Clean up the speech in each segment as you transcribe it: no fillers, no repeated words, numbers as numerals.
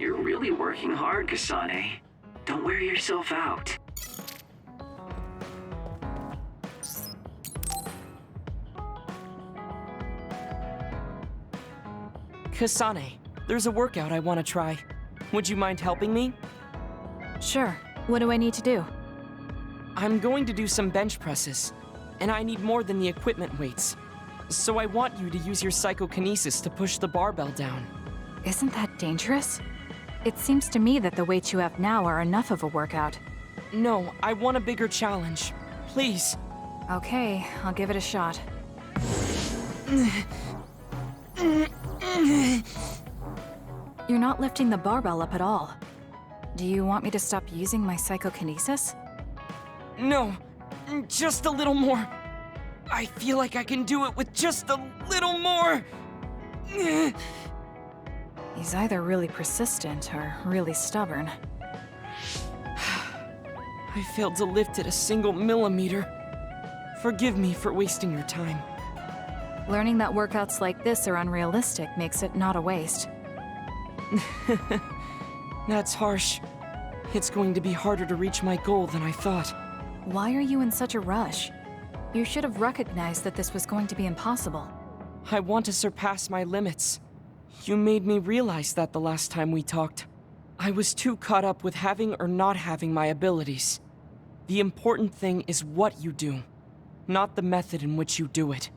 You're really working hard, Kasane. Don't wear yourself out. Kasane, there's a workout I want to try. Would you mind helping me? Sure. What do I need to do? I'm going to do some bench presses, and I need more than the equipment weights. So I want you to use your psychokinesis to push the barbell down. Isn't that dangerous? It seems to me that the weights you have now are enough of a workout. No, I want a bigger challenge. Please. Okay, I'll give it a shot. You're not lifting the barbell up at all. Do you want me to stop using my psychokinesis? No, just a little more. I feel like I can do it with just a little more. He's either really persistent or really stubborn. I failed to lift it a single millimeter. Forgive me for wasting your time. Learning that workouts like this are unrealistic makes it not a waste. That's harsh. It's going to be harder to reach my goal than I thought. Why are you in such a rush? You should have recognized that this was going to be impossible. I want to surpass my limits. You made me realize that the last time we talked. I was too caught up with having or not having my abilities. The important thing is what you do, not the method in which you do it.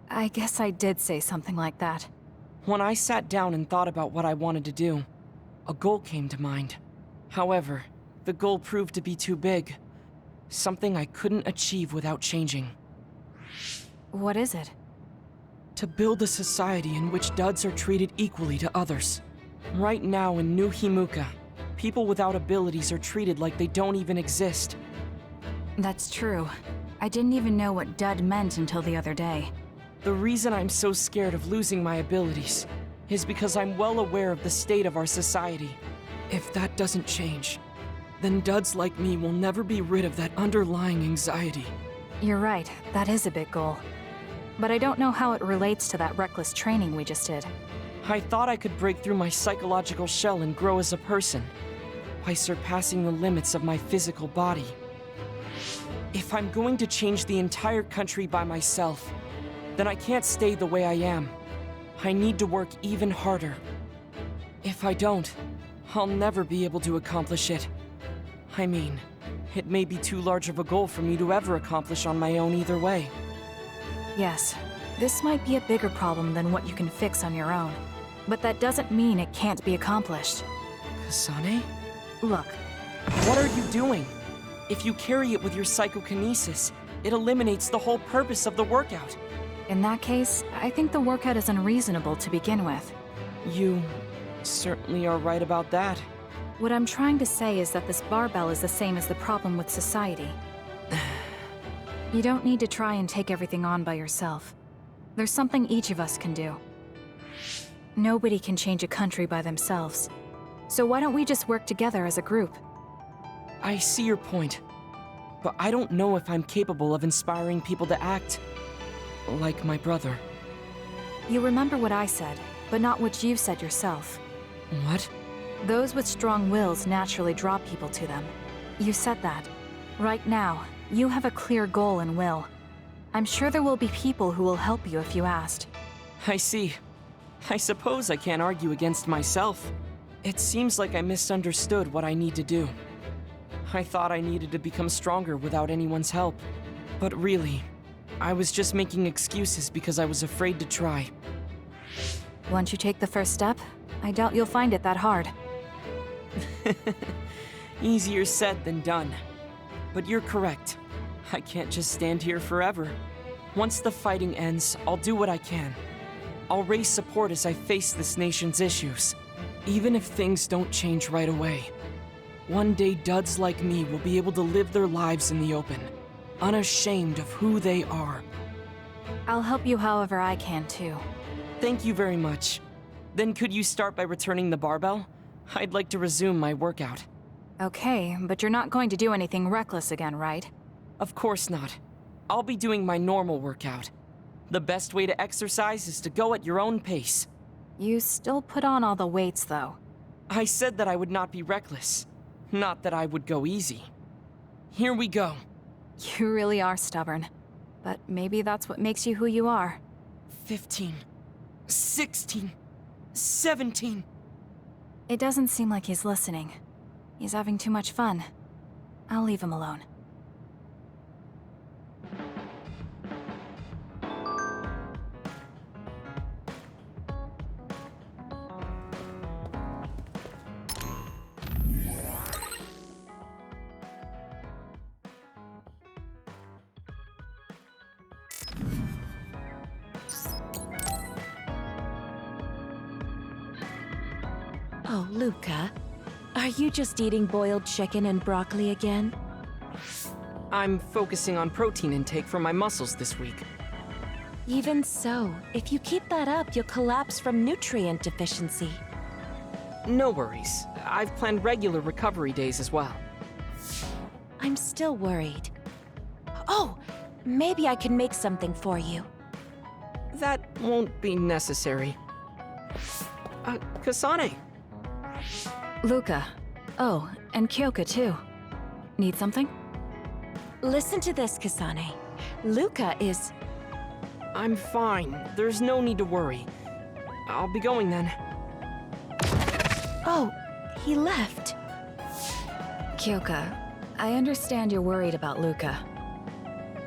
I guess I did say something like that. When I sat down and thought about what I wanted to do, a goal came to mind. However, the goal proved to be too big. Something I couldn't achieve without changing. What is it? To build a society in which duds are treated equally to others. Right now in New Himuka, people without abilities are treated like they don't even exist. That's true. I didn't even know what dud meant until the other day. The reason I'm so scared of losing my abilities is because I'm well aware of the state of our society. If that doesn't change, then duds like me will never be rid of that underlying anxiety. You're right, that is a big goal. But I don't know how it relates to that reckless training we just did. I thought I could break through my psychological shell and grow as a person by surpassing the limits of my physical body. If I'm going to change the entire country by myself, then I can't stay the way I am. I need to work even harder. If I don't, I'll never be able to accomplish it. I mean, it may be too large of a goal for me to ever accomplish on my own either way. Yes, this might be a bigger problem than what you can fix on your own. But that doesn't mean it can't be accomplished. Kasane? Look. What are you doing? If you carry it with your psychokinesis, it eliminates the whole purpose of the workout. In that case, I think the workout is unreasonable to begin with. You certainly are right about that. What I'm trying to say is that this barbell is the same as the problem with society. You don't need to try and take everything on by yourself. There's something each of us can do. Nobody can change a country by themselves. So why don't we just work together as a group? I see your point, but I don't know if I'm capable of inspiring people to act like my brother. You remember what I said, but not what you've said yourself. What? Those with strong wills naturally draw people to them. You said that. Right now, you have a clear goal and will. I'm sure there will be people who will help you if you asked. I see. I suppose I can't argue against myself. It seems like I misunderstood what I need to do. I thought I needed to become stronger without anyone's help. But really, I was just making excuses because I was afraid to try. Once you take the first step, I doubt you'll find it that hard. Easier said than done. But you're correct. I can't just stand here forever. Once the fighting ends, I'll do what I can. I'll raise support as I face this nation's issues, even if things don't change right away. One day, duds like me will be able to live their lives in the open, unashamed of who they are. I'll help you however I can, too. Thank you very much. Then could you start by returning the barbell? I'd like to resume my workout. Okay, but you're not going to do anything reckless again, right? Of course not. I'll be doing my normal workout. The best way to exercise is to go at your own pace. You still put on all the weights, though. I said that I would not be reckless, not that I would go easy. Here we go. You really are stubborn. But maybe that's what makes you who you are. 15, 16, 17. It doesn't seem like he's listening. He's having too much fun. I'll leave him alone. Oh, Luca. Are you just eating boiled chicken and broccoli again? I'm focusing on protein intake for my muscles this week. Even so, if you keep that up, you'll collapse from nutrient deficiency. No worries. I've planned regular recovery days as well. I'm still worried. Oh, maybe I can make something for you. That won't be necessary. Kasane. Luca. Oh, and Kyoka too. Need something? Listen to this, Kasane. Luca is... I'm fine. There's no need to worry. I'll be going then. Oh, he left. Kyoka, I understand you're worried about Luca.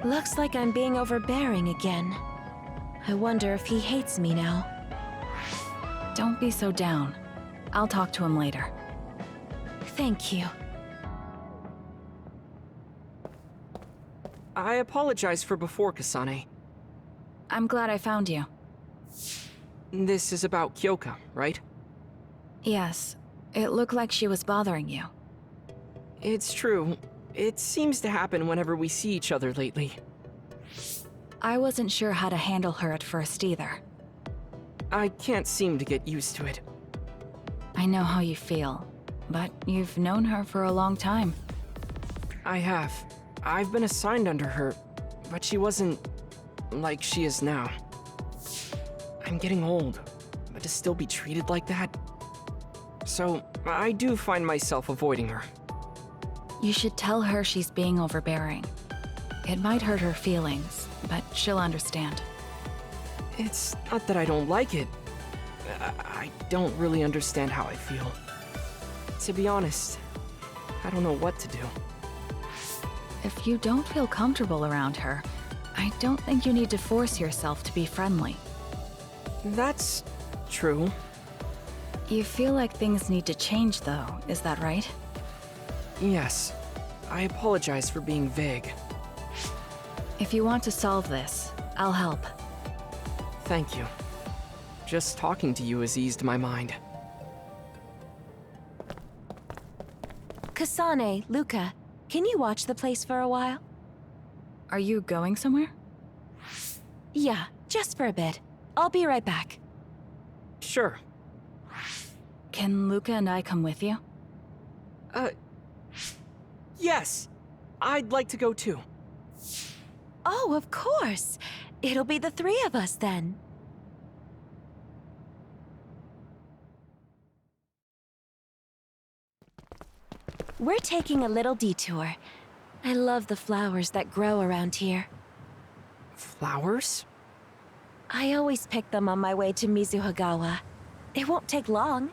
Looks like I'm being overbearing again. I wonder if he hates me now. Don't be so down. I'll talk to him later. Thank you. I apologize for before, Kasane. I'm glad I found you. This is about Kyoka, right? Yes. It looked like she was bothering you. It's true. It seems to happen whenever we see each other lately. I wasn't sure how to handle her at first either. I can't seem to get used to it. I know how you feel, but you've known her for a long time. I have. I've been assigned under her, but she wasn't like she is now. I'm getting old, but to still be treated like that? So, I do find myself avoiding her. You should tell her she's being overbearing. It might hurt her feelings, but she'll understand. It's not that I don't like it. I don't really understand how I feel. To be honest, I don't know what to do. If you don't feel comfortable around her, I don't think you need to force yourself to be friendly. That's true. You feel like things need to change, though, is that right? Yes. I apologize for being vague. If you want to solve this, I'll help. Thank you. Just talking to you has eased my mind. Kasane, Luca, can you watch the place for a while? Are you going somewhere? Yeah, just for a bit. I'll be right back. Sure. Can Luca and I come with you? Yes! I'd like to go too. Oh, of course. It'll be the three of us then. We're taking a little detour. I love the flowers that grow around here. Flowers? I always pick them on my way to Mizuhagawa. It won't take long.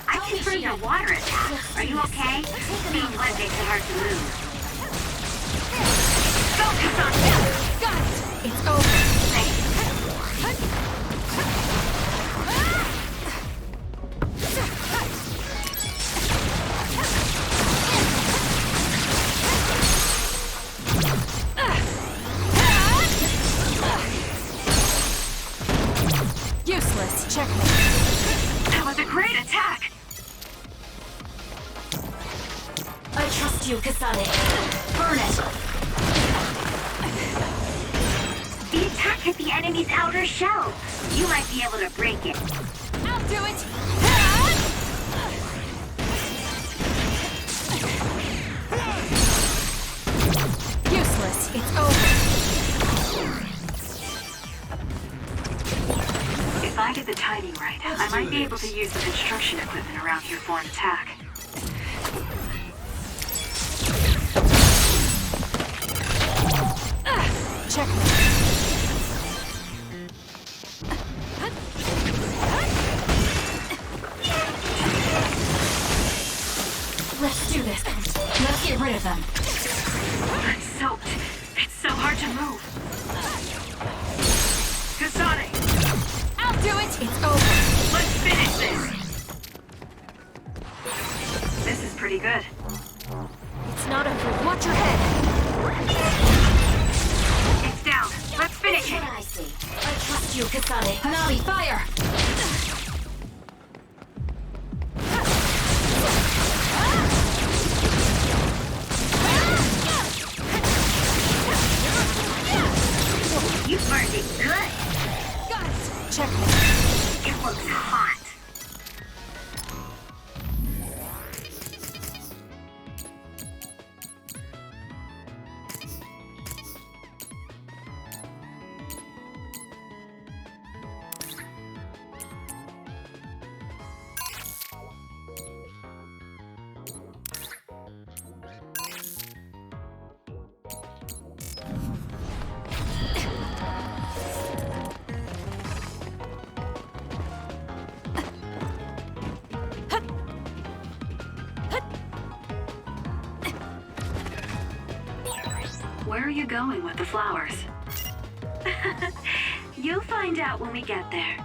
I can feel your water attack. Are you okay? Being wet makes it hard to move. Focus on him! Got it! It's over. Useless, checkmate. That was a great attack! I trust you, Kasane. Burn it! hit the enemy's outer shell. You might be able to break it. I'll do it! Useless. It's over. If I get the timing right, I might be able to use the construction equipment around here for an attack. Checkmate. Let's do this. Let's get rid of them. I'm soaked. It's so hard to move. Kasane, I'll do it! It's over. let's finish this. This is pretty good. It's not over. Watch your head. It's down. Let's finish it. I see. I trust you, Kasane. Hanabi, fire! You burned it good. Got it. Checkmate. It looks hot. Where are you going with the flowers? You'll find out when we get there.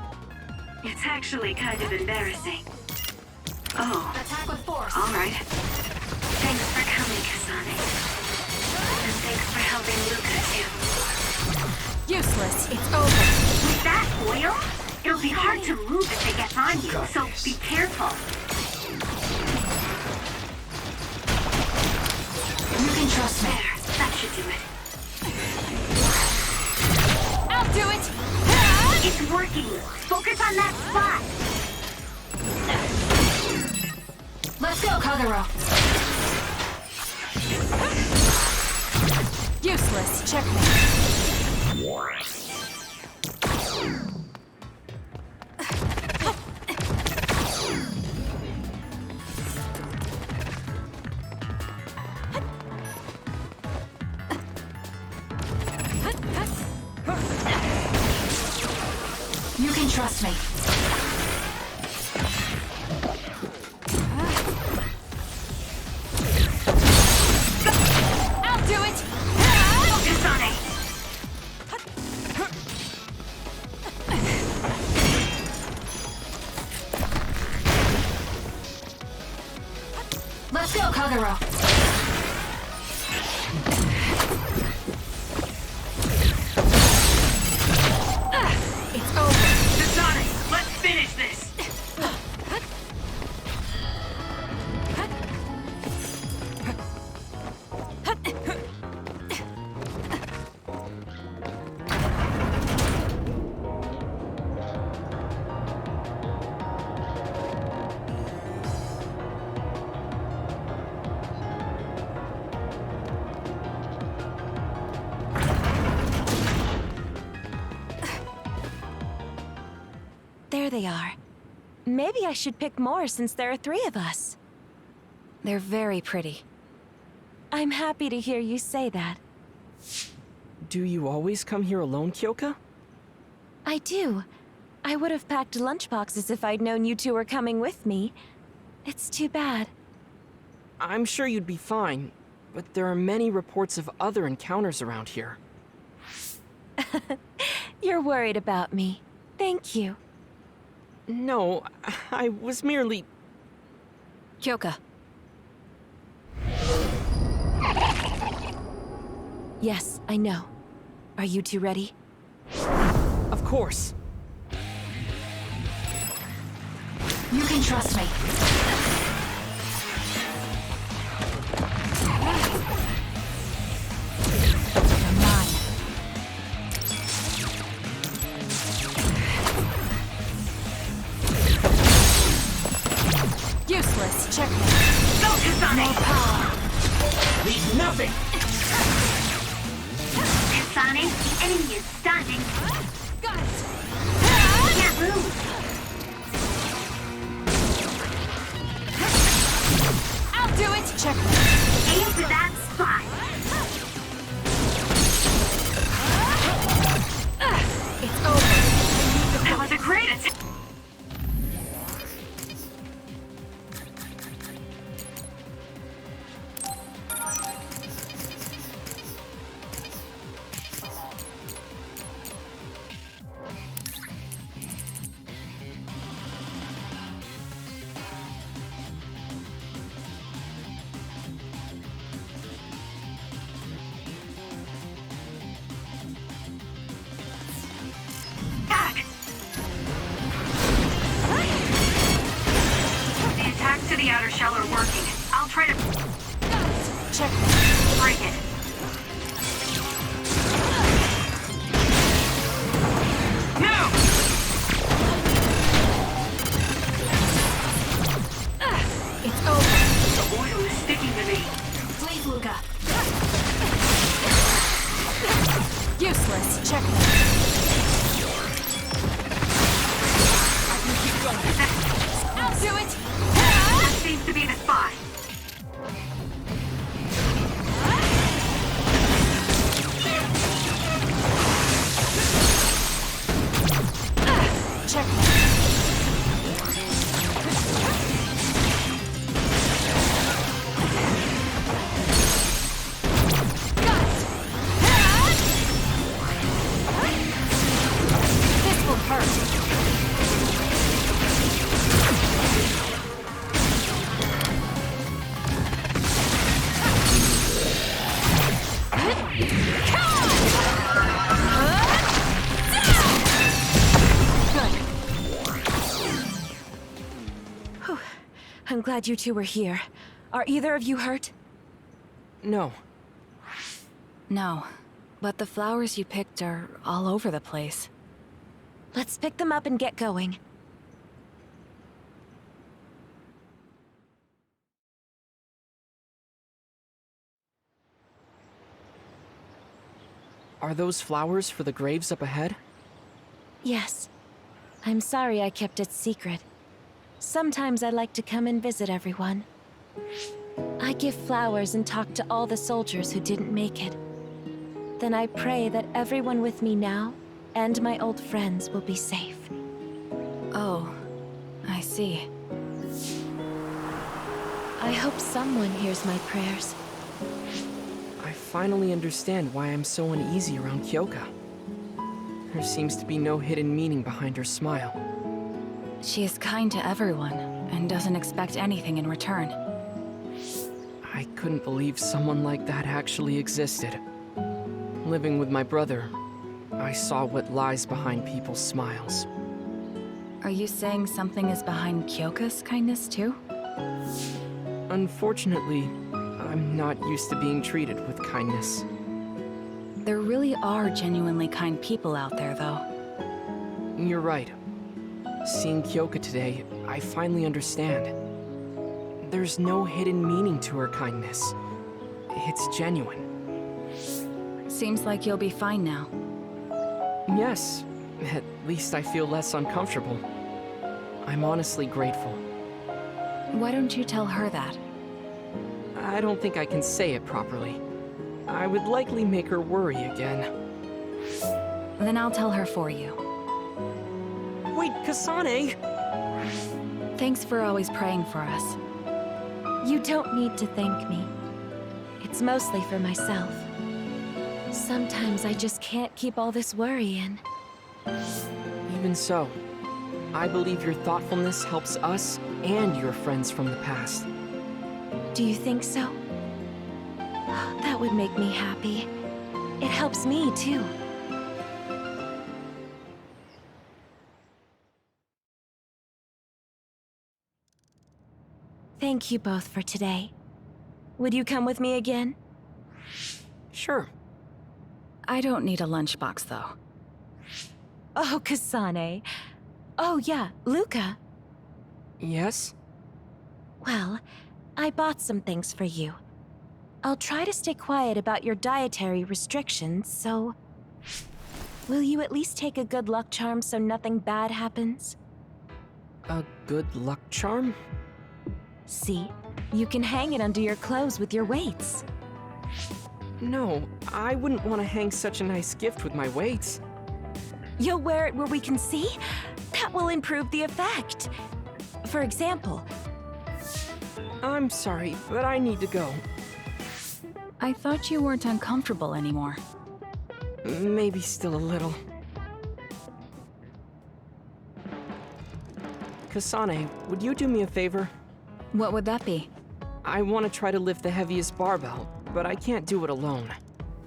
It's actually kind of embarrassing. Oh, Attack with force. all right. Thanks for coming, Kasane. And thanks for helping Luca, too. Useless. It's over. With that oil, it'll be hard to move if it gets on you, so be careful. You can trust me. There, that should do it. I'll do it! It's working. Focus on that spot. Let's go, Kagero. Useless. Checkmate. You can trust me. I'll do it! Kasane. Let's go, Kagero. It's over. Kasane, let's finish this. There they are. Maybe I should pick more since there are 3 of us. They're very pretty. I'm happy to hear you say that. Do you always come here alone, Kyoka? I do. I would have packed lunchboxes if I'd known you two were coming with me. It's too bad. I'm sure you'd be fine, but there are many reports of other encounters around here. You're worried about me. Thank you. No, I was merely... Kyoka. Yes, I know. Are you two ready? Of course. You can trust me. You're mine. Check. Go, Kasane! More power. Leave nothing! Kasane, the enemy is stunning. Got it. Can't move. I'll do it. Check. Aim for that spot. It's over. That was a great attack. The attacks to the outer shell are working. I'll try to Check. break it. No! It's over. The oil is sticking to me. Please, Luca. Useless. Check. I'll do it. That seems to be the spot. Check. This will hurt. I'm glad you two were here. Are either of you hurt? No. No, but the flowers you picked are all over the place. Let's pick them up and get going. Are those flowers for the graves up ahead? Yes. I'm sorry I kept it secret. Sometimes I like to come and visit everyone. I give flowers and talk to all the soldiers who didn't make it. Then I pray that everyone with me now and my old friends will be safe. Oh, I see. I hope someone hears my prayers. I finally understand why I'm so uneasy around Kyoka. There seems to be no hidden meaning behind her smile. She is kind to everyone and doesn't expect anything in return. I couldn't believe someone like that actually existed. Living with my brother, I saw what lies behind people's smiles. Are you saying something is behind Kyoka's kindness too? Unfortunately, I'm not used to being treated with kindness. There really are genuinely kind people out there, though. You're right. Seeing Kyoka today, I finally understand. There's no hidden meaning to her kindness. It's genuine. Seems like you'll be fine now. Yes, at least I feel less uncomfortable. I'm honestly grateful. Why don't you tell her that? I don't think I can say it properly. I would likely make her worry again. Then I'll tell her for you. Wait, Kasane! Thanks for always praying for us. You don't need to thank me. It's mostly for myself. Sometimes I just can't keep all this worry in. Even so, I believe your thoughtfulness helps us and your friends from the past. Do you think so? That would make me happy. It helps me, too. Thank you both for today. Would you come with me again? Sure. I don't need a lunchbox, though. Oh, Kasane. Oh, yeah, Luca. Yes? Well, I bought some things for you. I'll try to stay quiet about your dietary restrictions, so... Will you at least take a good luck charm so nothing bad happens? A good luck charm? See? You can hang it under your clothes with your weights. No, I wouldn't want to hang such a nice gift with my weights. You'll wear it where we can see? That will improve the effect. For example... I'm sorry, but I need to go. I thought you weren't uncomfortable anymore. Maybe still a little. Kasane, would you do me a favor? What would that be? I want to try to lift the heaviest barbell, but I can't do it alone.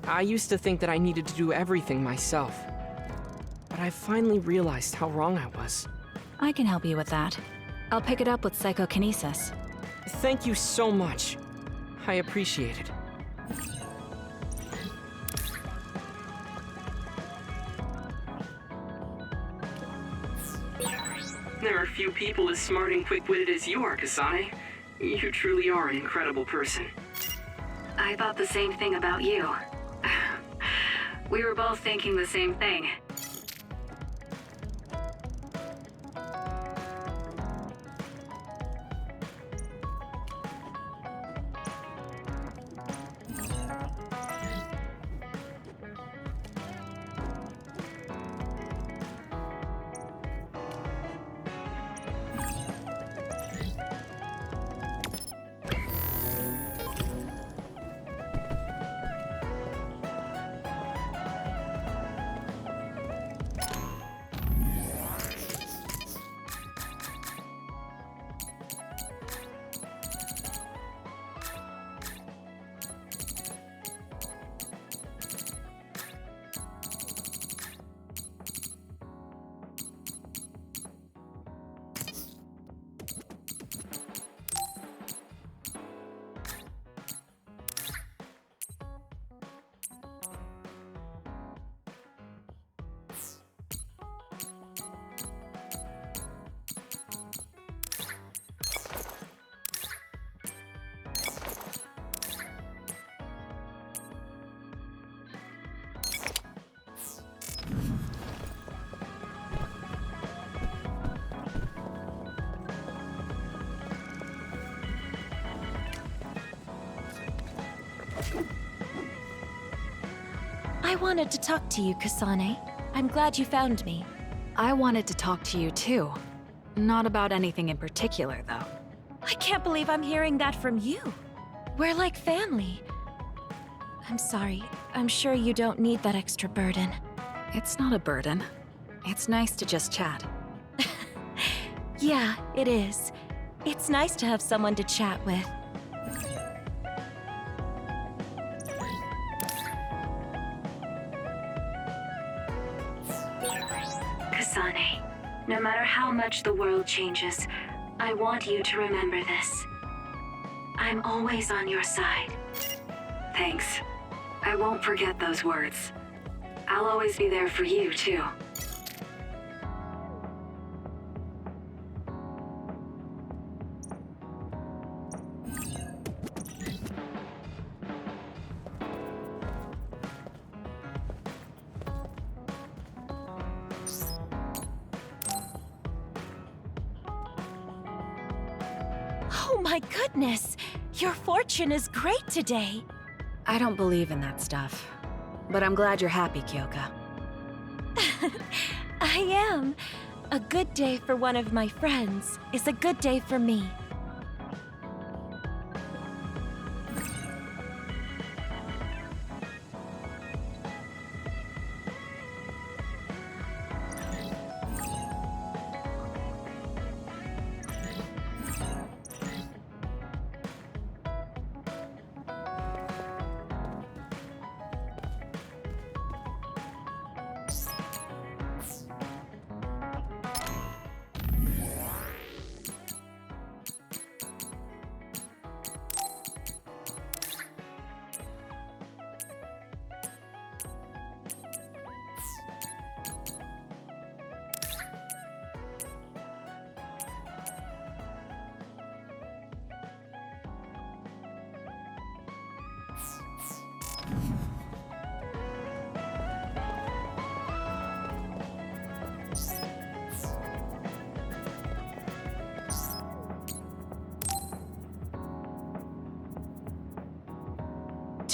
I used to think that I needed to do everything myself. But I finally realized how wrong I was. I can help you with that. I'll pick it up with psychokinesis. Thank you so much. I appreciate it. There are few people as smart and quick-witted as you are, Kasane. You truly are an incredible person. I thought the same thing about you. We were both thinking the same thing. I wanted to talk to you, Kasane. I'm glad you found me. I wanted to talk to you too. Not about anything in particular, though. I can't believe I'm hearing that from you. We're like family. I'm sorry. I'm sure you don't need that extra burden. It's not a burden. It's nice to just chat. Yeah, it is. It's nice to have someone to chat with. Kasane, no matter how much the world changes, I want you to remember this. I'm always on your side. Thanks. I won't forget those words. I'll always be there for you, too. Oh my goodness! Your fortune is great today! I don't believe in that stuff. But I'm glad you're happy, Kyoka. I am. A good day for one of my friends is a good day for me.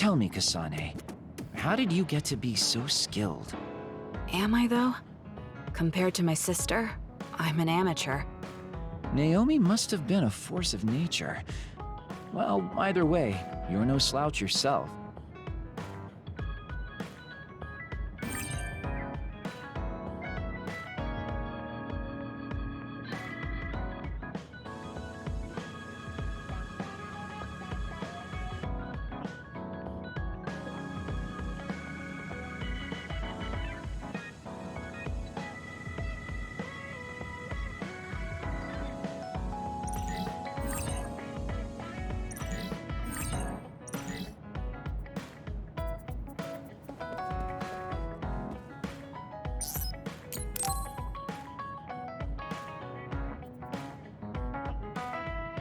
Tell me, Kasane, how did you get to be so skilled? Am I, though? Compared to my sister, I'm an amateur. Naomi must have been a force of nature. Well, either way, you're no slouch yourself.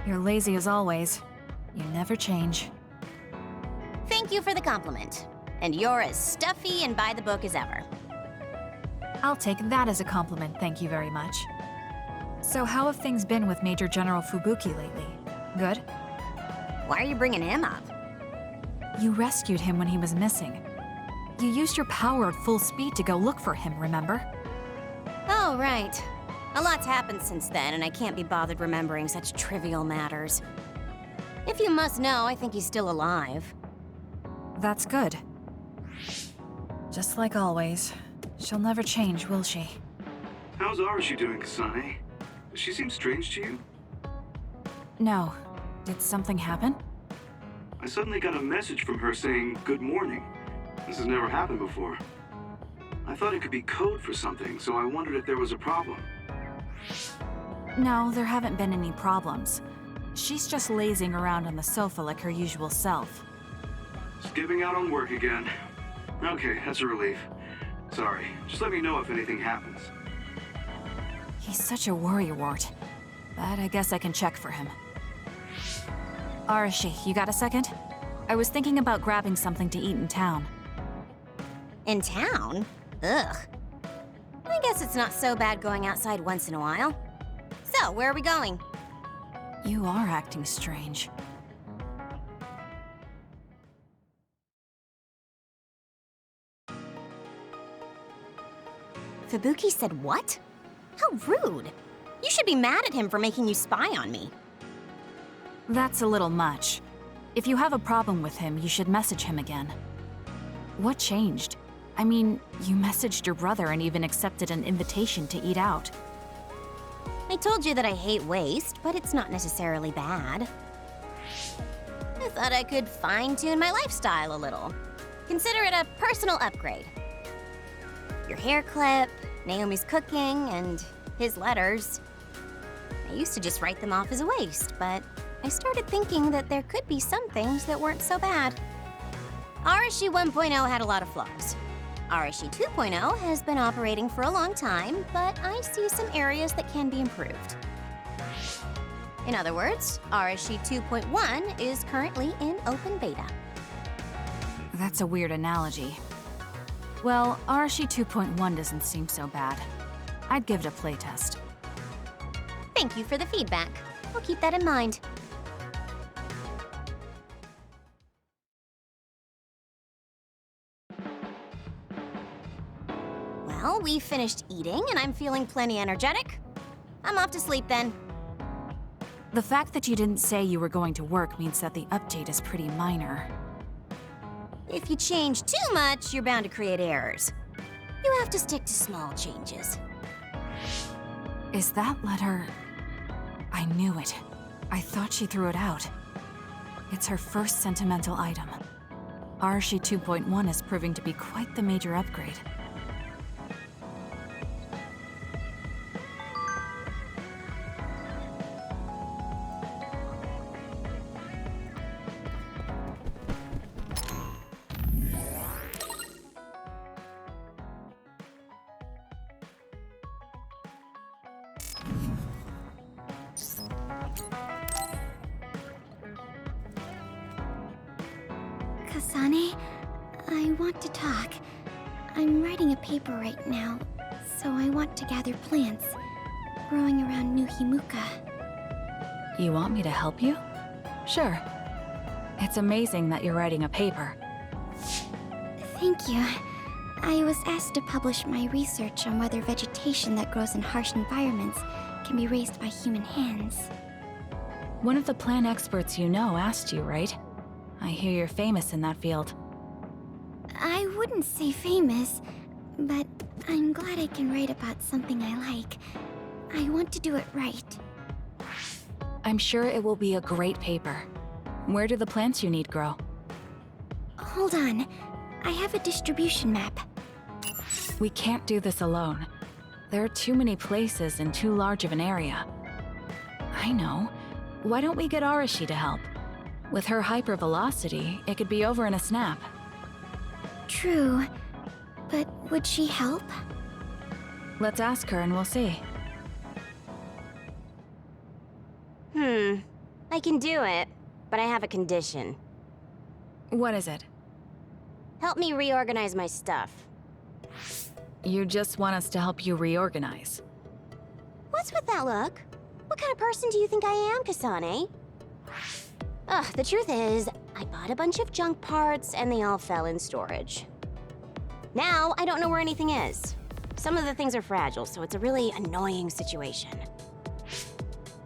You're lazy as always. You never change. Thank you for the compliment. And you're as stuffy and by the book as ever. I'll take that as a compliment, thank you very much. So how have things been with Major General Fubuki lately? Good? Why are you bringing him up? You rescued him when he was missing. You used your power at full speed to go look for him, remember? Oh, right. A lot's happened since then, and I can't be bothered remembering such trivial matters. If you must know, I think he's still alive. That's good. Just like always. She'll never change, will she? How's Arashi doing, Kasane? Does she seem strange to you? No. Did something happen? I suddenly got a message from her saying, "Good morning." This has never happened before. I thought it could be code for something, so I wondered if there was a problem. No, there haven't been any problems. She's just lazing around on the sofa like her usual self. Skipping out on work again. Okay, that's a relief. Sorry, just let me know if anything happens. He's such a worrywart. But I guess I can check for him. Arashi, you got a second? I was thinking about grabbing something to eat in town. In town? Ugh. I guess it's not so bad going outside once in a while. So, where are we going? You are acting strange. Fubuki said what? How rude. You should be mad at him for making you spy on me. That's a little much. If you have a problem with him, you should message him again. What changed? I mean, you messaged your brother and even accepted an invitation to eat out. I told you that I hate waste, but it's not necessarily bad. I thought I could fine-tune my lifestyle a little. Consider it a personal upgrade. Your hair clip, Naomi's cooking, and his letters. I used to just write them off as a waste, but I started thinking that there could be some things that weren't so bad. Arashi 1.0 had a lot of flaws. Arashi 2.0 has been operating for a long time, but I see some areas that can be improved. In other words, Arashi 2.1 is currently in open beta. That's a weird analogy. Well, Arashi 2.1 doesn't seem so bad. I'd give it a playtest. Thank you for the feedback. I'll keep that in mind. Well, we finished eating and I'm feeling plenty energetic. I'm off to sleep then. The fact that you didn't say you were going to work means that the update is pretty minor. If you change too much, you're bound to create errors. You have to stick to small changes. Is that letter... I knew it. I thought she threw it out. It's her first sentimental item. Arashi 2.1 is proving to be quite the major upgrade. Kasane, I want to talk. I'm writing a paper right now, so I want to gather plants growing around New Himuka. You want me to help you? Sure. It's amazing that you're writing a paper. Thank you. I was asked to publish my research on whether vegetation that grows in harsh environments can be raised by human hands. One of the plant experts you know asked you, right? I hear you're famous in that field. I wouldn't say famous, but I'm glad I can write about something I like. I want to do it right. I'm sure it will be a great paper. Where do the plants you need grow? Hold on. I have a distribution map. We can't do this alone. There are too many places in too large of an area. I know. Why don't we get Arashi to help? With her hypervelocity, it could be over in a snap. True. But would she help? Let's ask her and we'll see. I can do it, but I have a condition. What is it? Help me reorganize my stuff. You just want us to help you reorganize. What's with that look? What kind of person do you think I am, Kasane? Ugh, the truth is, I bought a bunch of junk parts and they all fell in storage. Now, I don't know where anything is. Some of the things are fragile, so it's a really annoying situation.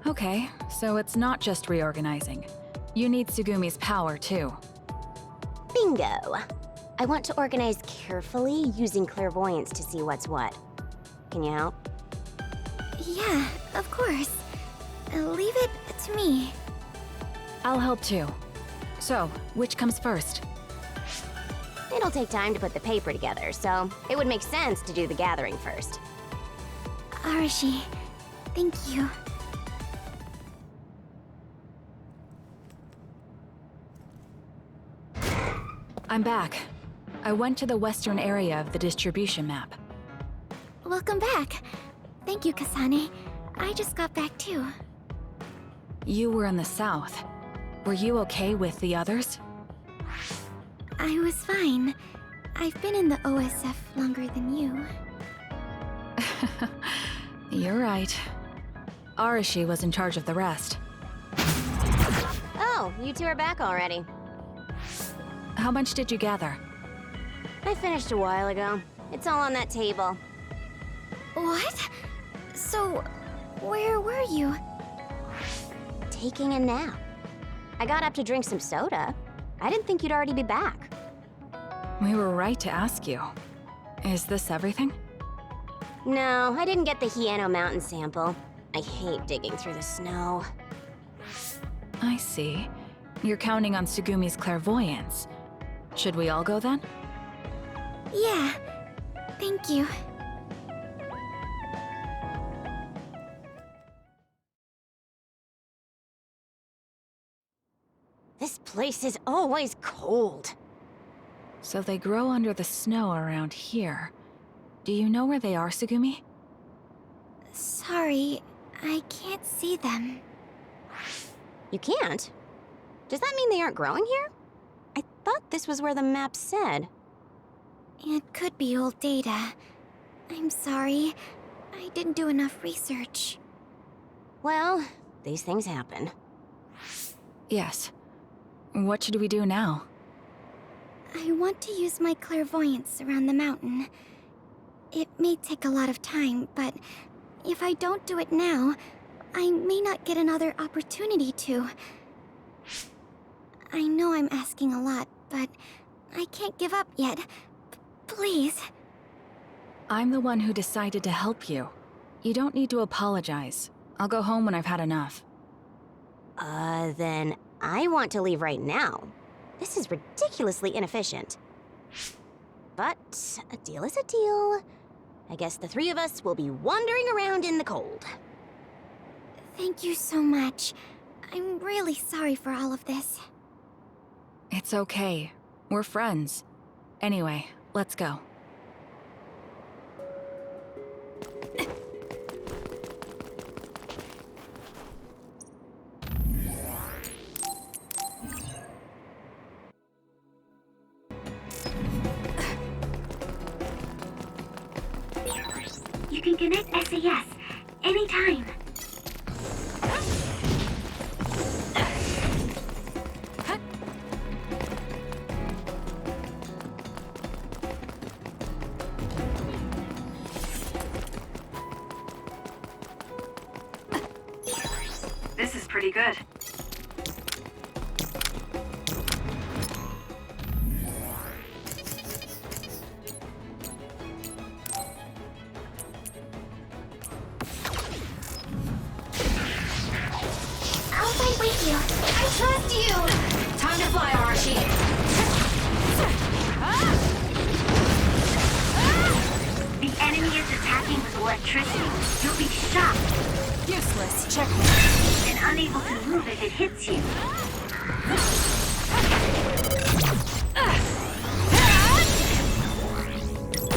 Okay, so it's not just reorganizing. You need Tsugumi's power, too. Bingo! I want to organize carefully using clairvoyance to see what's what. Can you help? Yeah, of course. Leave it to me. I'll help too. So, which comes first? It'll take time to put the paper together, so it would make sense to do the gathering first. Arashi, thank you. I'm back. I went to the western area of the distribution map. Welcome back. Thank you, Kasane. I just got back too. You were in the south. Were you okay with the others? I was fine. I've been in the OSF longer than you. You're right. Arashi was in charge of the rest. Oh, you two are back already. How much did you gather? I finished a while ago. It's all on that table. What? So, where were you? Taking a nap. I got up to drink some soda. I didn't think you'd already be back. We were right to ask you. Is this everything? No, I didn't get the Hieno Mountain sample. I hate digging through the snow. I see. You're counting on Tsugumi's clairvoyance. Should we all go then? Yeah. Thank you. This place is always cold. So they grow under the snow around here. Do you know where they are, Tsugumi? Sorry, I can't see them. You can't? Does that mean they aren't growing here? I thought this was where the map said. It could be old data. I'm sorry. I didn't do enough research. Well, these things happen. Yes. What should we do now? I want to use my clairvoyance around the mountain. It may take a lot of time, but if I don't do it now, I may not get another opportunity to. I know I'm asking a lot, but I can't give up yet. Please. I'm the one who decided to help you. You don't need to apologize. I'll go home when I've had enough. Then I want to leave right now. This is ridiculously inefficient. But a deal is a deal. I guess the three of us will be wandering around in the cold. Thank you so much. I'm really sorry for all of this. It's okay. We're friends. Anyway, let's go. You can connect SAS anytime. pretty good. I'll fight with you. I trust you. Time to fly, Arashi. The enemy is attacking with electricity. You'll be shocked Useless. Checkmate. and unable to move if it hits you.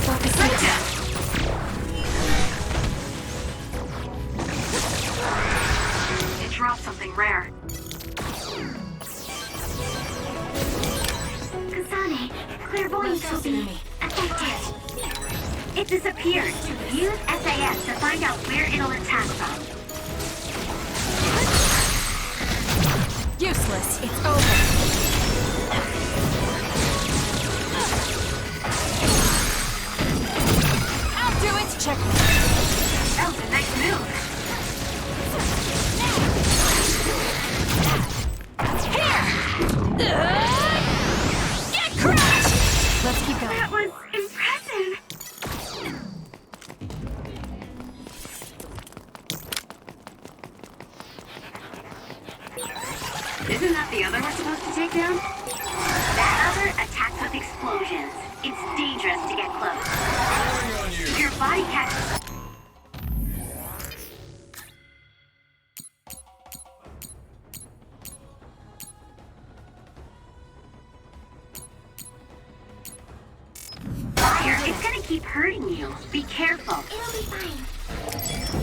Focus it. It dropped something rare. Kasane, clairvoyance will be effective. It disappeared. Use SAS to find out where it'll attack from. Useless. It's over. I'll do it. Checkmate. That was a nice move. Get crushed! Let's keep going. That was impressive. Isn't that the other we're supposed to take down? That other attacks with explosions. It's dangerous to get close. Your body catches. Fire, it's gonna keep hurting you. Be careful. It'll be fine.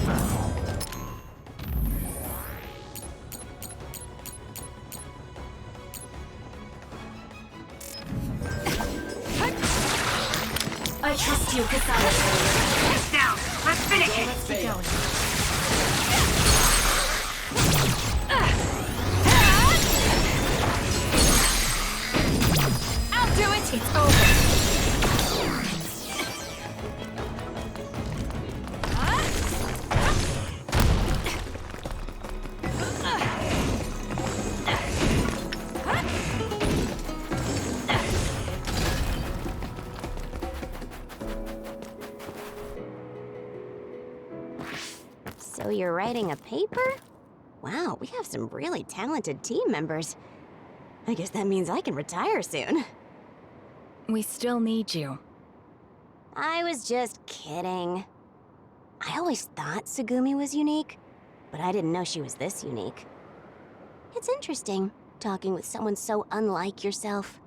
I trust you, Kasane. It's down. Let's finish it. Let's keep going. I'll do it. It's over. So you're writing a paper? Wow, we have some really talented team members. I guess that means I can retire soon. We still need you. I was just kidding. I always thought Tsugumi was unique, but I didn't know she was this unique. It's interesting, talking with someone so unlike yourself.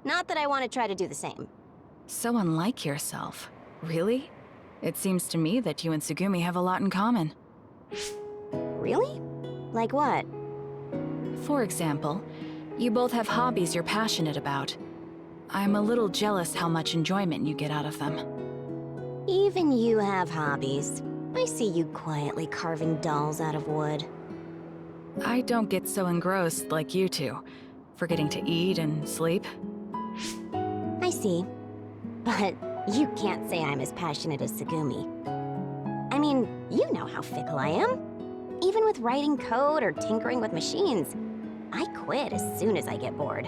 Not that I want to try to do the same. So unlike yourself. Really? It seems to me that you and Tsugumi have a lot in common. Really? Like what? For example, you both have hobbies you're passionate about. I'm a little jealous how much enjoyment you get out of them. Even you have hobbies. I see you quietly carving dolls out of wood. I don't get so engrossed like you two, forgetting to eat and sleep. I see. But you can't say I'm as passionate as Tsugumi. I mean, you know how fickle I am. Even with writing code or tinkering with machines, I quit as soon as I get bored.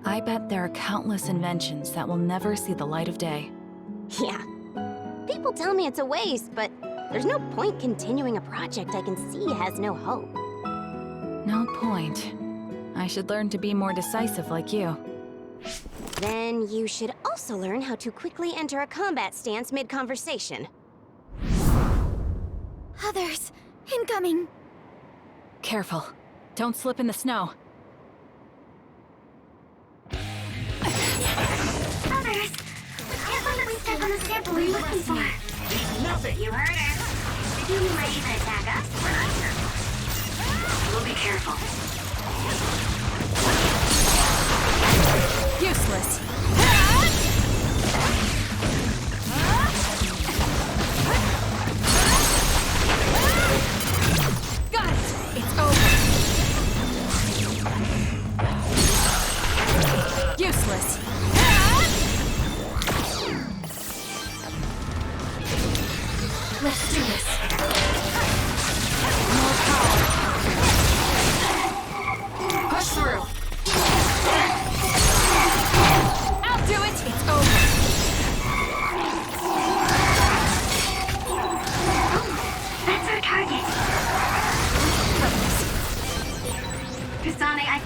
I bet there are countless inventions that will never see the light of day. Yeah. People tell me it's a waste, but there's no point continuing a project I can see has no hope. No point. I should learn to be more decisive like you. Then you should also learn how to quickly enter a combat stance mid-conversation. Others, incoming. Careful. Don't slip in the snow. Others, careful that we step on the sample we're looking for. Nothing. You heard it. Did you ready to attack us? We'll be careful. Useless. Got it. It's over. Useless. Let's do this. More power.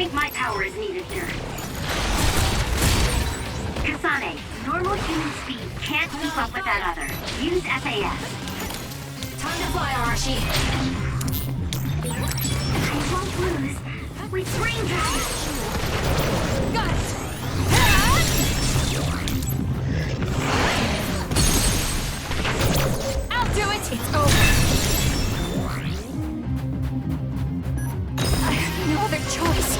think my power is needed here. Kasane, normal human speed can't keep up with that other. Use SAS. Time to fly, Arashi. I won't lose. With Brain Dragon! Got it! I'll do it! It's over. I have no other choice.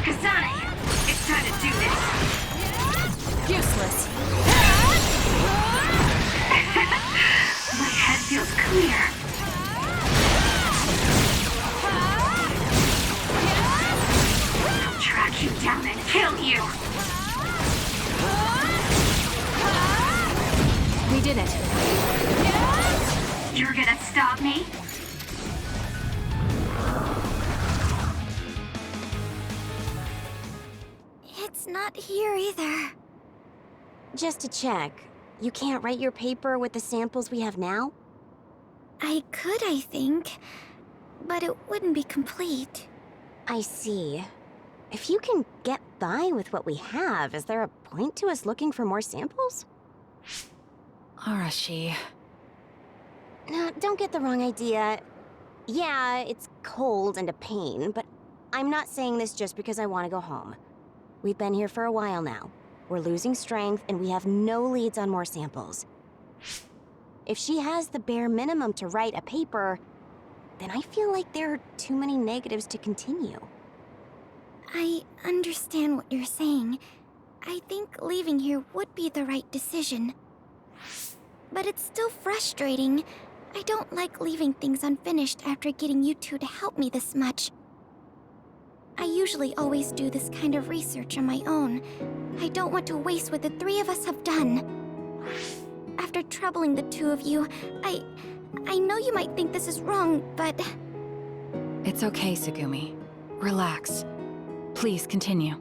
Kasane! It's time to do this! Useless. My head feels clear. I'll track you down and kill you! We did it. You're gonna stop me? It's not here either. Just to check, you can't write your paper with the samples we have now? I could, I think, but it wouldn't be complete. I see. If you can get by with what we have, is there a point to us looking for more samples? Arashi. No, don't get the wrong idea. Yeah, it's cold and a pain, but I'm not saying this just because I want to go home. We've been here for a while now. We're losing strength, and we have no leads on more samples. If she has the bare minimum to write a paper, then I feel like there are too many negatives to continue. I understand what you're saying. I think leaving here would be the right decision. But it's still frustrating. I don't like leaving things unfinished after getting you two to help me this much. I usually always do this kind of research on my own. I don't want to waste what the three of us have done. After troubling the two of you, I know you might think this is wrong, but... It's okay, Tsugumi. Relax. Please continue.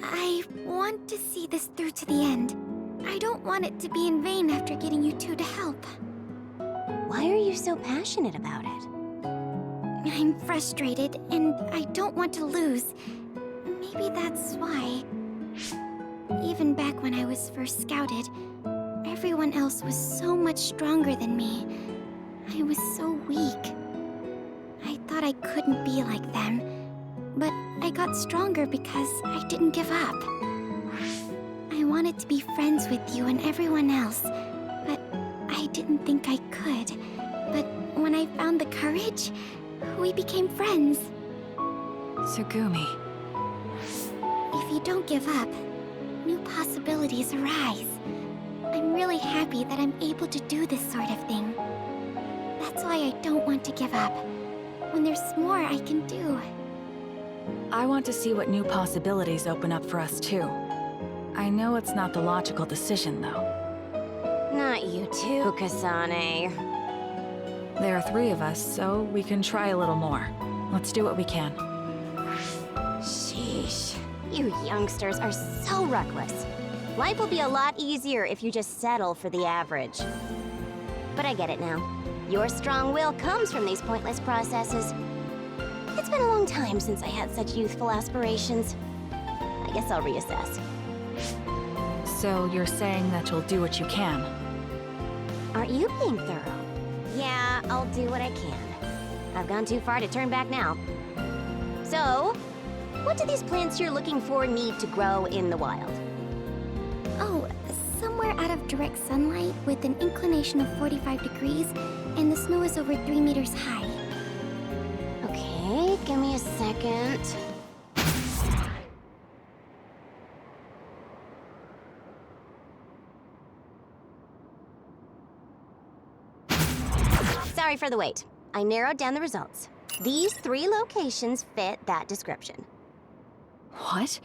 I want to see this through to the end. I don't want it to be in vain after getting you two to help. Why are you so passionate about it? I'm frustrated, and I don't want to lose. Maybe that's why. Even back when I was first scouted, everyone else was so much stronger than me. I was so weak. I thought I couldn't be like them, but I got stronger because I didn't give up. I wanted to be friends with you and everyone else, but I didn't think I could. But when I found the courage, we became friends. Tsugumi. If you don't give up, new possibilities arise. I'm really happy that I'm able to do this sort of thing. That's why I don't want to give up. When there's more I can do. I want to see what new possibilities open up for us, too. I know it's not the logical decision, though. Not you too, Kasane. There are three of us, so we can try a little more. Let's do what we can. Sheesh. You youngsters are so reckless. Life will be a lot easier if you just settle for the average. But I get it now. Your strong will comes from these pointless processes. It's been a long time since I had such youthful aspirations. I guess I'll reassess. So you're saying that you'll do what you can? Aren't you being thorough? Yeah, I'll do what I can. I've gone too far to turn back now. So, what do these plants you're looking for need to grow in the wild? Oh, somewhere out of direct sunlight with an inclination of 45 degrees, and the snow is over 3 meters high. Okay, give me a second. Sorry for the wait. I narrowed down the results. These 3 locations fit that description. What?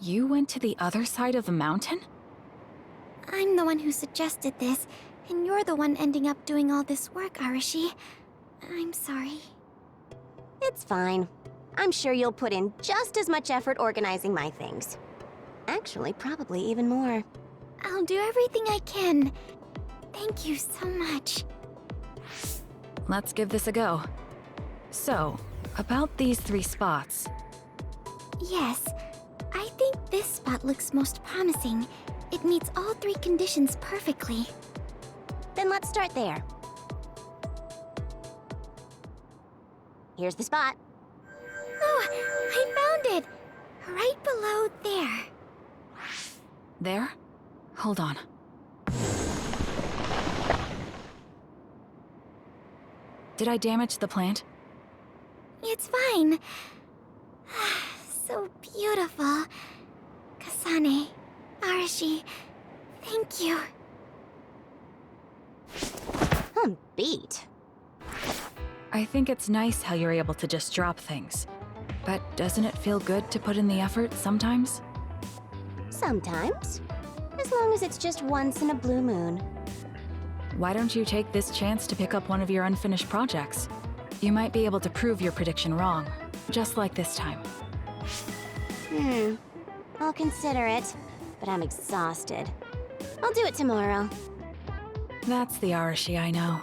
You went to the other side of the mountain? I'm the one who suggested this, and you're the one ending up doing all this work, Arashi. I'm sorry. It's fine. I'm sure you'll put in just as much effort organizing my things. Actually, probably even more. I'll do everything I can. Thank you so much. Let's give this a go. So, about these 3 spots. Yes, I think this spot looks most promising. It meets all 3 conditions perfectly. Then let's start there. Here's the spot. Oh, I found it! Right below there. There? Hold on. Did I damage the plant? It's fine. So beautiful. Kasane, Arashi, thank you. Beat. I think it's nice how you're able to just drop things. But doesn't it feel good to put in the effort sometimes? Sometimes. As long as it's just once in a blue moon. Why don't you take this chance to pick up one of your unfinished projects? You might be able to prove your prediction wrong, just like this time. I'll consider it, but I'm exhausted. I'll do it tomorrow. That's the Arashi I know.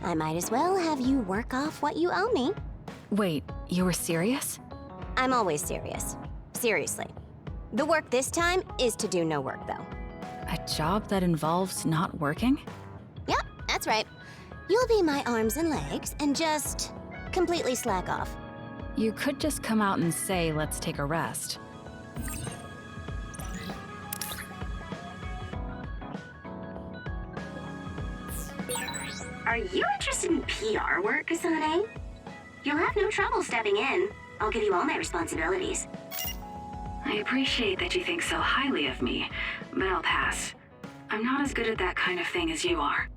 I might as well have you work off what you owe me. Wait, you were serious? I'm always serious. Seriously. The work this time is to do no work, though. A job that involves not working? Yep, that's right. You'll be my arms and legs and just completely slack off. You could just come out and say, let's take a rest. Are you interested in PR work, Kasane? You'll have no trouble stepping in. I'll give you all my responsibilities. I appreciate that you think so highly of me, but I'll pass. I'm not as good at that kind of thing as you are.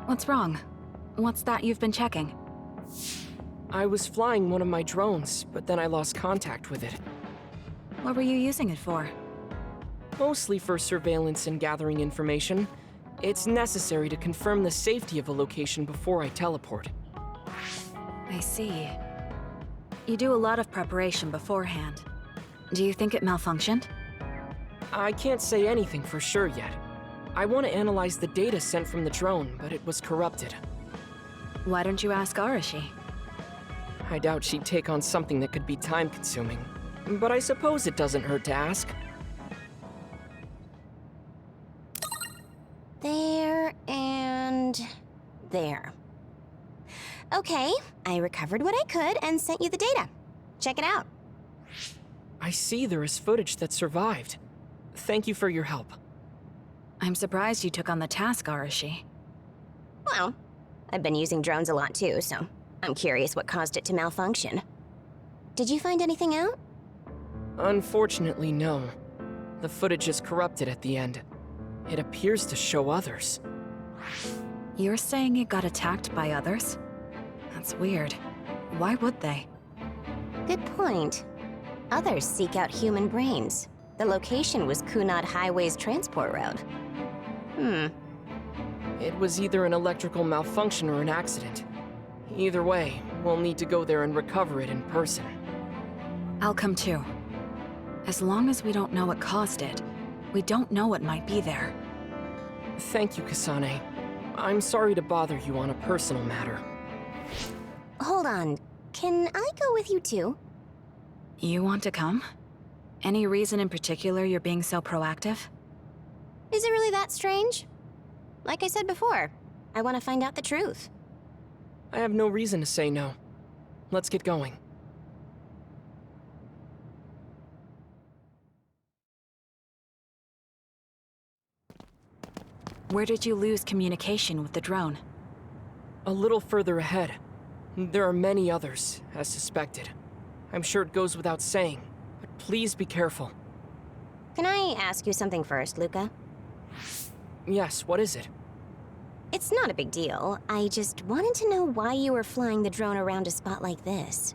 What's wrong? What's that you've been checking? I was flying one of my drones, but then I lost contact with it. What were you using it for? Mostly for surveillance and gathering information. It's necessary to confirm the safety of a location before I teleport. I see. You do a lot of preparation beforehand. Do you think it malfunctioned? I can't say anything for sure yet. I want to analyze the data sent from the drone, but it was corrupted. Why don't you ask Arashi? I doubt she'd take on something that could be time-consuming. But I suppose it doesn't hurt to ask. There and there. Okay, I recovered what I could and sent you the data. Check it out. I see there is footage that survived. Thank you for your help. I'm surprised you took on the task, Arashi. Well, I've been using drones a lot too, so I'm curious what caused it to malfunction. Did you find anything out? Unfortunately, no. The footage is corrupted at the end. It appears to show others. You're saying it got attacked by others? That's weird. Why would they? Good point. Others seek out human brains. The location was Kunad Highway's transport route. It was either an electrical malfunction or an accident. Either way, we'll need to go there and recover it in person. I'll come too. As long as we don't know what caused it, we don't know what might be there. Thank you, Kasane. I'm sorry to bother you on a personal matter. Hold on. Can I go with you too? You want to come? Any reason in particular you're being so proactive? Is it really that strange? Like I said before, I want to find out the truth. I have no reason to say no. Let's get going. Where did you lose communication with the drone? A little further ahead. There are many others, as suspected. I'm sure it goes without saying, but please be careful. Can I ask you something first, Luca? Yes, what is it? It's not a big deal. I just wanted to know why you were flying the drone around a spot like this.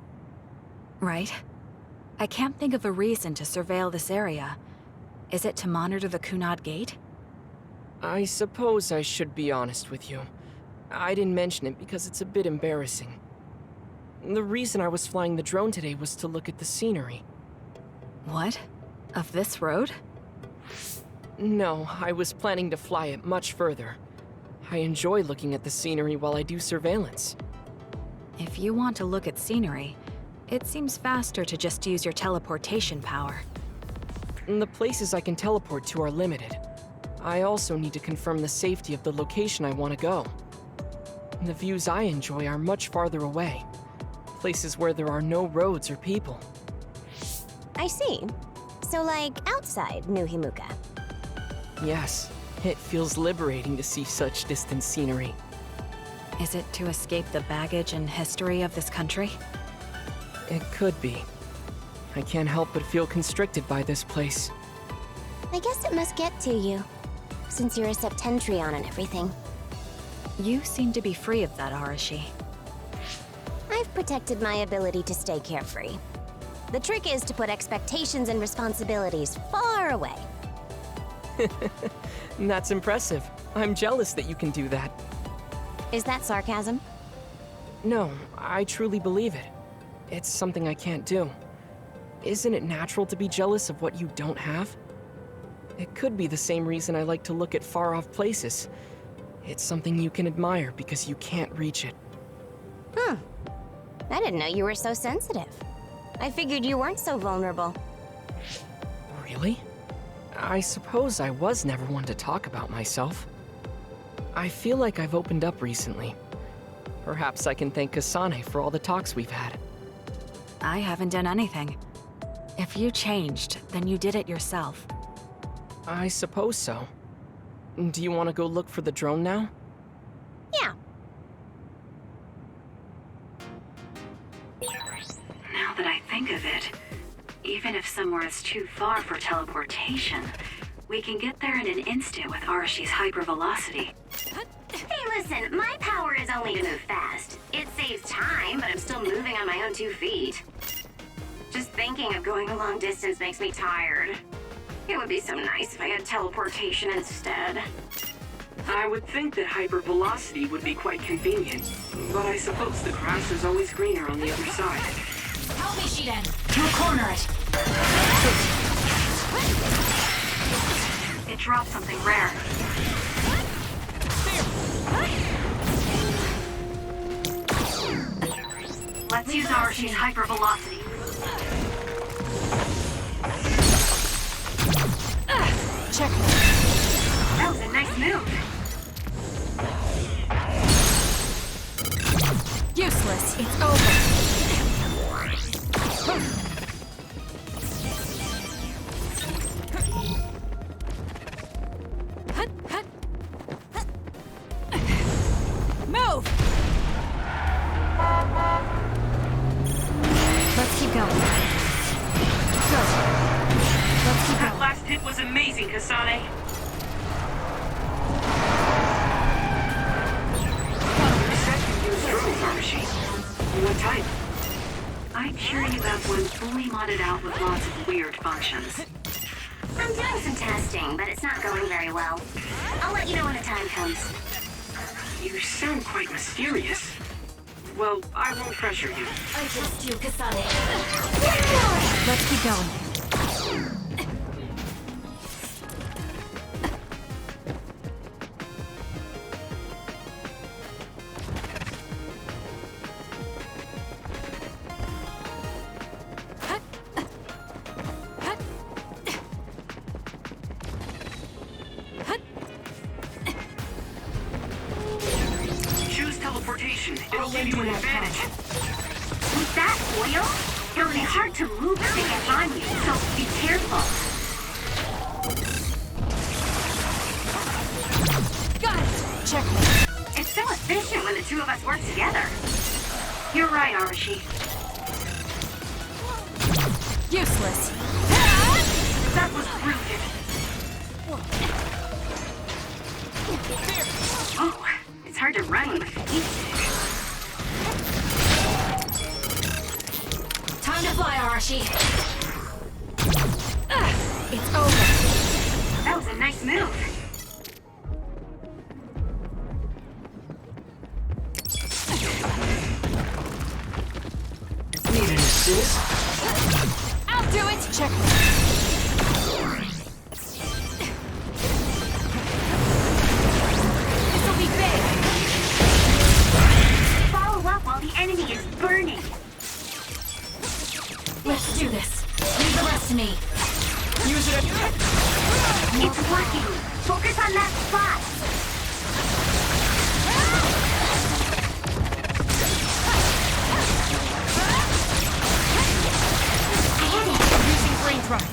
Right. I can't think of a reason to surveil this area. Is it to monitor the Kunad Gate? I suppose I should be honest with you. I didn't mention it because it's a bit embarrassing. The reason I was flying the drone today was to look at the scenery. What? Of this road? No, I was planning to fly it much further. I enjoy looking at the scenery while I do surveillance. If you want to look at scenery, it seems faster to just use your teleportation power. The places I can teleport to are limited. I also need to confirm the safety of the location I want to go. The views I enjoy are much farther away. Places where there are no roads or people. I see. So, like, outside New Himuka. Yes, it feels liberating to see such distant scenery. Is it to escape the baggage and history of this country? It could be. I can't help but feel constricted by this place. I guess it must get to you, since you're a Septentrion and everything. You seem to be free of that, Arashi. I've protected my ability to stay carefree. The trick is to put expectations and responsibilities far away. That's impressive. I'm jealous that you can do that. Is that sarcasm? No, I truly believe it. It's something I can't do. Isn't it natural to be jealous of what you don't have? It could be the same reason I like to look at far-off places. It's something you can admire because you can't reach it. Huh. I didn't know you were so sensitive. I figured you weren't so vulnerable. Really? I suppose I was never one to talk about myself. I feel like I've opened up recently. Perhaps I can thank Kasane for all the talks we've had. I haven't done anything. If you changed, then you did it yourself. I suppose so. Do you want to go look for the drone now? Yeah. Now that I think of it, even if somewhere is too far for teleportation, we can get there in an instant with Arashi's hypervelocity. Hey, listen, my power is only to move fast. It saves time, but I'm still moving on my own 2 feet. Just thinking of going a long distance makes me tired. It would be so nice if I had teleportation instead. I would think that hypervelocity would be quite convenient, but I suppose the grass is always greener on the other side. Help me, Shiden! You'll corner it! It dropped something rare. Let's use Arashi's hypervelocity. Check. That was a nice move. Useless. It's over. Move! Let's keep going. Go. Let's keep That going. last hit was amazing, Kasane. You said you used drones, Arashi. What type? I'm sure you have one fully modded out with lots of weird functions. I'm doing some testing, but it's not going very well. I'll let you know when the time comes. You sound quite mysterious. Well, I won't pressure you. I trust you, Kasane. Let's keep going. Choose teleportation. It'll give you an advantage. With that oil, it'll be hard to move if they get on you, so be careful. efficient when the two of us work together. You're right, Arashi. Useless. That was rooted. Oh, it's hard to run with feet. Time to fly, Arashi. It's over. That was a nice move. Need an assist? I'll do it. Check. This'll be big. Follow up while the enemy is burning. Let's do this. Leave the rest to me. Use it. It's working. Focus on that spot. Using flamethrower.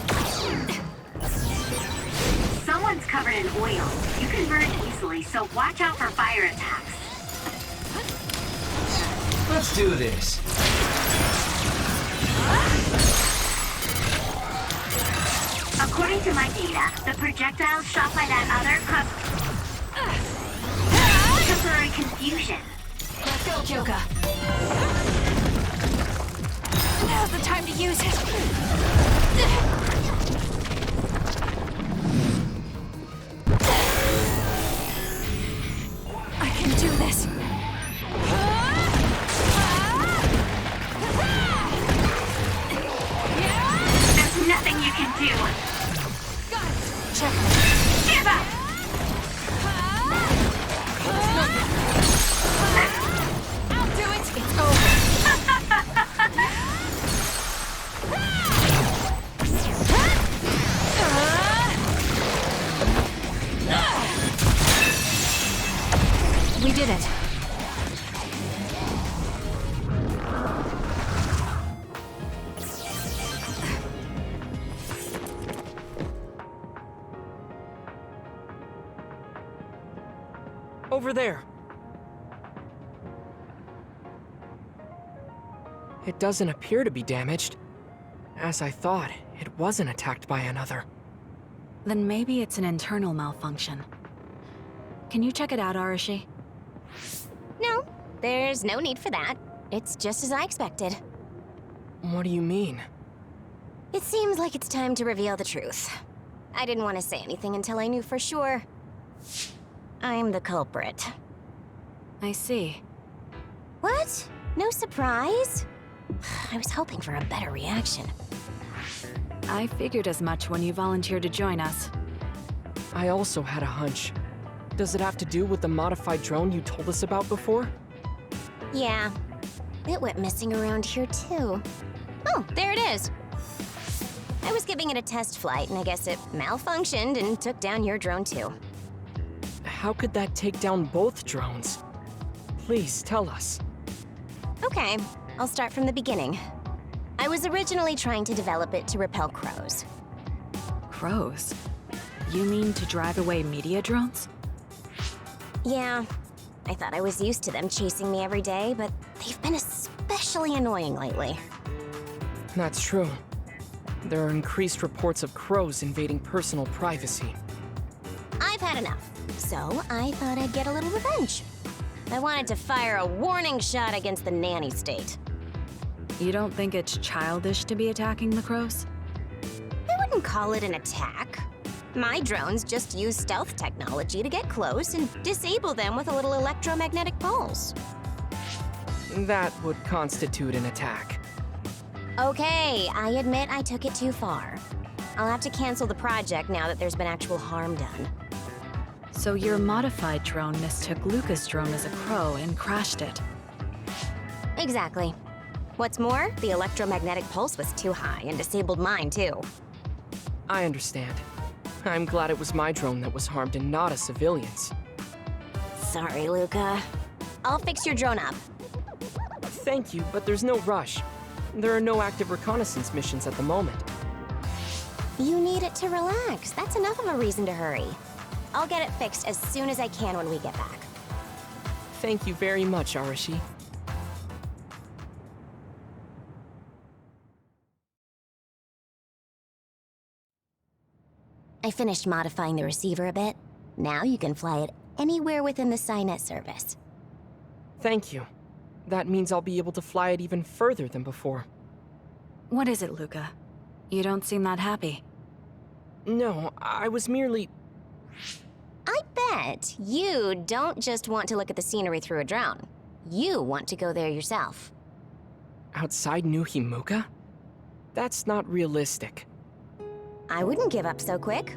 Someone's covered in oil. You can burn easily, so watch out for fire attacks. Let's do this. According to my data, the projectiles shot by that other temporary confusion. Let's go, Kyoka. Now's the time to use it. I can do this. There's nothing you can do. Got it. Check. Give up! I'll do it. It's over. We did it. Over there. It doesn't appear to be damaged. As I thought, it wasn't attacked by another. Then maybe it's an internal malfunction. Can you check it out, Arashi? No, there's no need for that. It's just as I expected. What do you mean? It seems like it's time to reveal the truth. I didn't want to say anything until I knew for sure. I'm the culprit. I see. What? No surprise? I was hoping for a better reaction. I figured as much when you volunteered to join us. I also had a hunch. Does it have to do with the modified drone you told us about before? Yeah. It went missing around here too. Oh, there it is. I was giving it a test flight and I guess it malfunctioned and took down your drone too. How could that take down both drones? Please tell us. Okay, I'll start from the beginning. I was originally trying to develop it to repel crows. Crows? You mean to drive away media drones? Yeah, I thought I was used to them chasing me every day, but they've been especially annoying lately. That's true. There are increased reports of crows invading personal privacy. I've had enough, so I thought I'd get a little revenge. I wanted to fire a warning shot against the nanny state. You don't think it's childish to be attacking the crows? I wouldn't call it an attack. My drones just use stealth technology to get close and disable them with a little electromagnetic pulse. That would constitute an attack. Okay, I admit I took it too far. I'll have to cancel the project now that there's been actual harm done. So your modified drone mistook Luca's drone as a crow and crashed it. Exactly. What's more, the electromagnetic pulse was too high and disabled mine too. I understand. I'm glad it was my drone that was harmed and not a civilian's. Sorry, Luca. I'll fix your drone up. Thank you, but there's no rush. There are no active reconnaissance missions at the moment. You need it to relax. That's enough of a reason to hurry. I'll get it fixed as soon as I can when we get back. Thank you very much, Arashi. I finished modifying the receiver a bit. Now you can fly it anywhere within the Skynet service. Thank you. That means I'll be able to fly it even further than before. What is it, Luca? You don't seem that happy. No, I was merely... I bet you don't just want to look at the scenery through a drone. You want to go there yourself. Outside New Himuka? That's not realistic. I wouldn't give up so quick.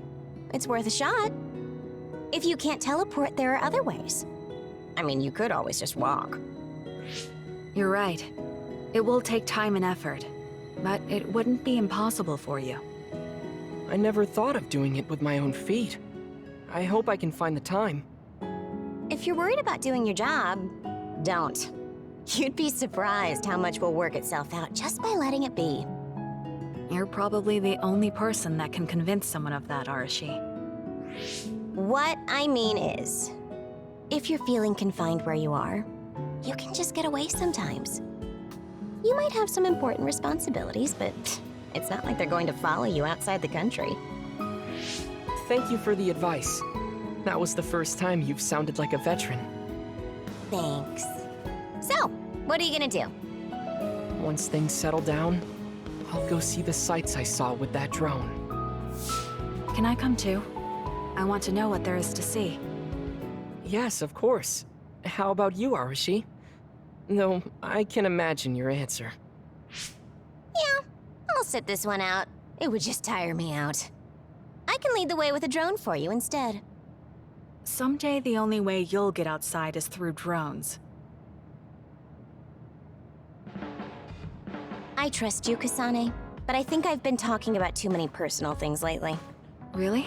It's worth a shot. If you can't teleport, there are other ways. I mean, you could always just walk. You're right. It will take time and effort, but it wouldn't be impossible for you. I never thought of doing it with my own feet. I hope I can find the time. If you're worried about doing your job, don't. You'd be surprised how much will work itself out just by letting it be. You're probably the only person that can convince someone of that, Arashi. What I mean is, if you're feeling confined where you are, you can just get away sometimes. You might have some important responsibilities, but it's not like they're going to follow you outside the country. Thank you for the advice. That was the first time you've sounded like a veteran. Thanks. So, what are you gonna do? Once things settle down, I'll go see the sights I saw with that drone. Can I come too? I want to know what there is to see. Yes, of course. How about you, Arashi? Though, I can imagine your answer. Yeah, I'll sit this one out. It would just tire me out. I can lead the way with a drone for you instead. Someday the only way you'll get outside is through drones. I trust you, Kasane, but I think I've been talking about too many personal things lately. Really?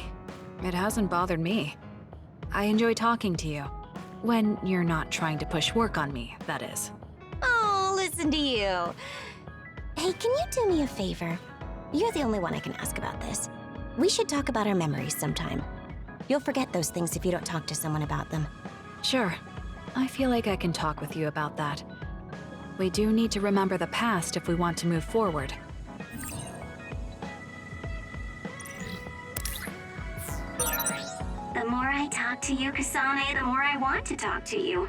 It hasn't bothered me. I enjoy talking to you. When you're not trying to push work on me, that is. Oh, listen to you. Hey, can you do me a favor? You're the only one I can ask about this. We should talk about our memories sometime. You'll forget those things if you don't talk to someone about them. Sure. I feel like I can talk with you about that. We do need to remember the past if we want to move forward. The more I talk to you, Kasane, the more I want to talk to you.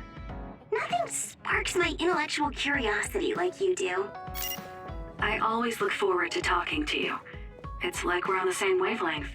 Nothing sparks my intellectual curiosity like you do. I always look forward to talking to you. It's like we're on the same wavelength.